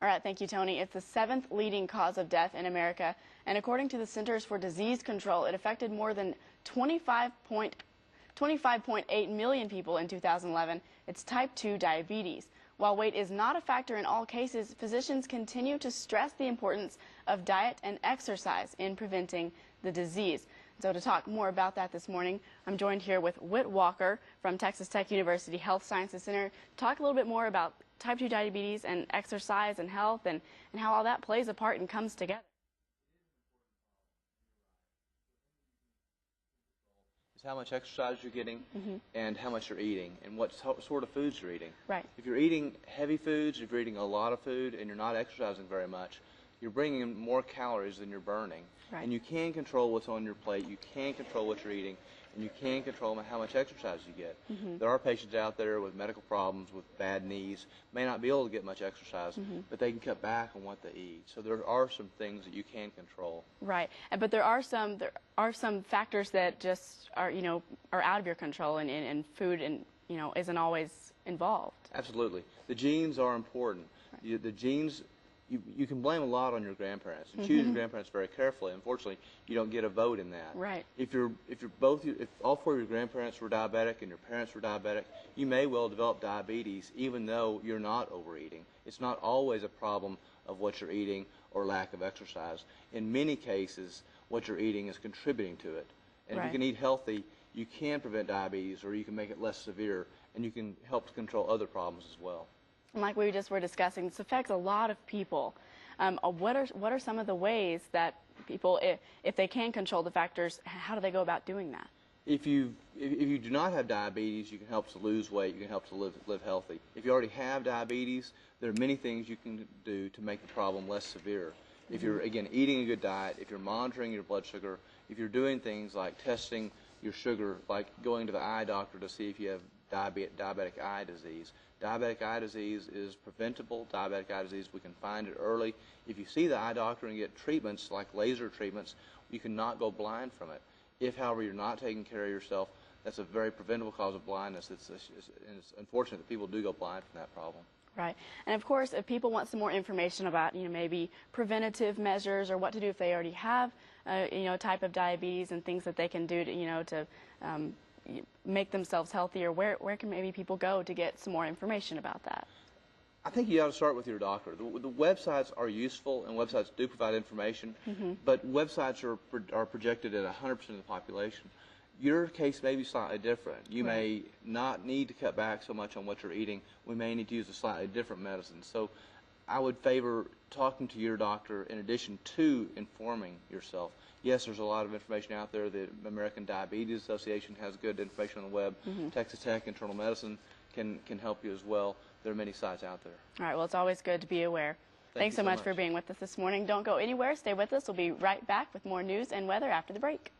All right, thank you, Tony. It's the 7th leading cause of death in America, and according to the Centers for Disease Control, it affected more than 25.8 million people in 2011. It's type 2 diabetes. While weight is not a factor in all cases, physicians continue to stress the importance of diet and exercise in preventing the disease. So to talk more about that this morning, I'm joined here with Whit from Texas Tech University Health Sciences Center to talk a little bit more about type 2 diabetes and exercise and health and how all that plays a part and comes together. Is how much exercise you're getting and how much you're eating and what sort of foods you're eating. Right. If you're eating heavy foods, if you're eating a lot of food and you're not exercising very much, you're bringing in more calories than you're burning. Right. And you can control what's on your plate, you can control what you're eating, and you can control how much exercise you get. There are patients out there with medical problems, with bad knees, may not be able to get much exercise, but they can cut back on what they eat. So there are some things that you can control. Right, but there are some factors that just are are out of your control, and food isn't always involved. Absolutely, the genes are important. Right. The genes. You can blame a lot on your grandparents and choose your grandparents very carefully. Unfortunately, you don't get a vote in that. Right. If all four of your grandparents were diabetic and your parents were diabetic, you may well develop diabetes even though you're not overeating. It's not always a problem of what you're eating or lack of exercise. In many cases, what you're eating is contributing to it. And if you can eat healthy, you can prevent diabetes or you can make it less severe, and you can help control other problems as well. And like we just were discussing, this affects a lot of people. What are some of the ways that people, if they can control the factors, how do they go about doing that? If you do not have diabetes, you can help to lose weight. You can help to live healthy. If you already have diabetes, there are many things you can do to make the problem less severe. If you're, again, eating a good diet, if you're monitoring your blood sugar, if you're doing things like testing your sugar, like going to the eye doctor to see if you have diabetic eye disease. Diabetic eye disease is preventable. Diabetic eye disease, we can find it early. If you see the eye doctor and get treatments like laser treatments, you cannot go blind from it. If, however, you're not taking care of yourself, that's a very preventable cause of blindness. It's unfortunate that people do go blind from that problem. Right. And of course, if people want some more information about, maybe preventative measures or what to do if they already have, type of diabetes and things that they can do to, make themselves healthier, where can maybe people go to get some more information about that? I think you ought to start with your doctor. The websites are useful, and websites do provide information, but websites are projected at 100% of the population. Your case may be slightly different. You may not need to cut back so much on what you're eating. We may need to use a slightly different medicine. So I would favor talking to your doctor in addition to informing yourself. Yes, there's a lot of information out there. The American Diabetes Association has good information on the web. Texas Tech Internal Medicine can help you as well. There are many sites out there. All right, well, it's always good to be aware. Thanks so much for being with us this morning. Don't go anywhere. Stay with us. We'll be right back with more news and weather after the break.